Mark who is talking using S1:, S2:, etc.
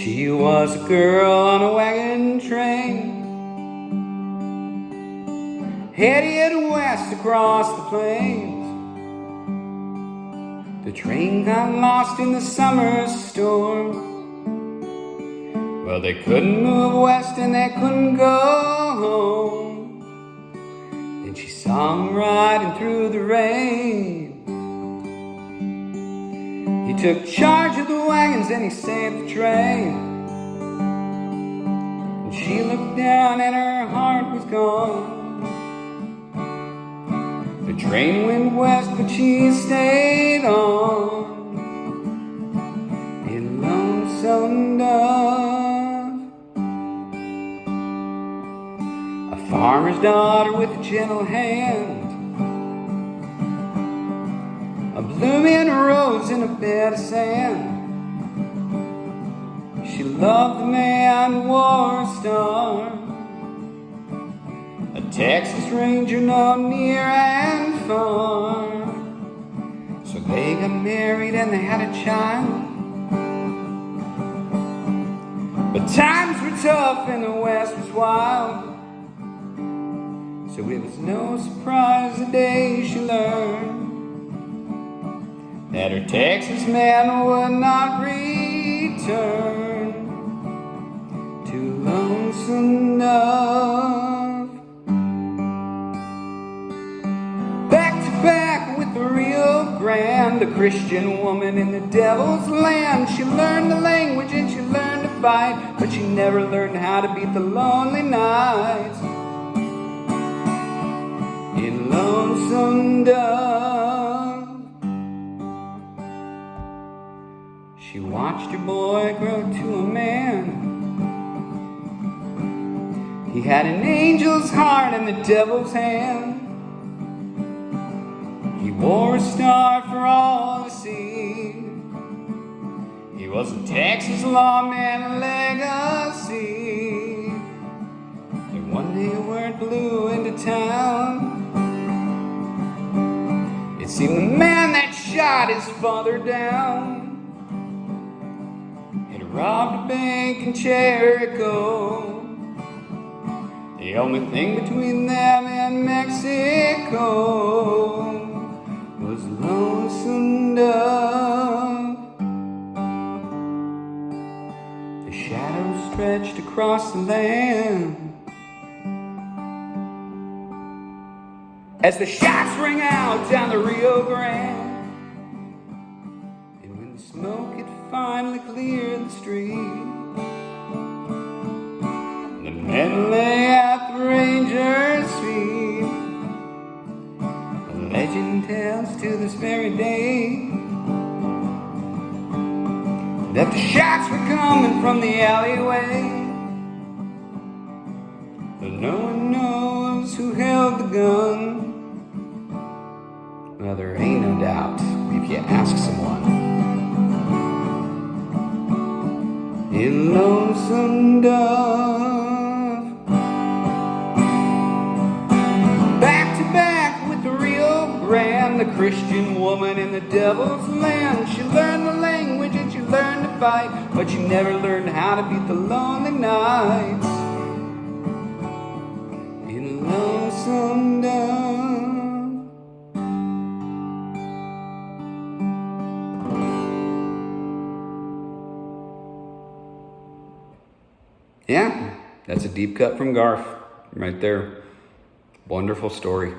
S1: She was a girl on a wagon train, headed west across the plains. The train got lost in the summer storm. Well, they couldn't move west and they couldn't go home. Then she saw him riding through the rain. He took charge of the wagons and he saved the train. And she looked down and her heart was gone. The train went west but she stayed on. In Lonesome Dove, a farmer's daughter with a gentle hand, a blooming rose in a bed of sand. She loved the man who wore a star, a Texas Ranger known near and far. So they got married and they had a child. But times were tough and the West was wild. So it was no surprise the day she learned that her Texas man would not return to Lonesome Dove. Back to back with the Rio Grande, a Christian woman in the devil's land. She learned the language and she learned to fight, but she never learned how to beat the lonely nights. In Lonesome Dove, she watched her boy grow to a man. He had an angel's heart and the devil's hand. He wore a star for all to see. He was a Texas lawman legacy. And one day a word blew into town. It seemed the man that shot his father down had robbed a bank in Jericho. The only thing between them and Mexico was Lonesome Dove. The shadows stretched across the land as the shots rang out down the Rio Grande. And when the smoke had finally cleared the street, the men lay at the ranger's feet. The legend tells to this very day that the shots were coming from the alleyway, but no one knows who held the gun. Well, there ain't no doubt if you ask someone. In Lonesome Dove, back to back with the Rio Grande, the Christian woman in the devil's land. She learned the language and she learned to fight, but she never learned how to beat the lonely nights. In Lonesome Dove. Yeah, that's a deep cut from Garth right there. Wonderful story.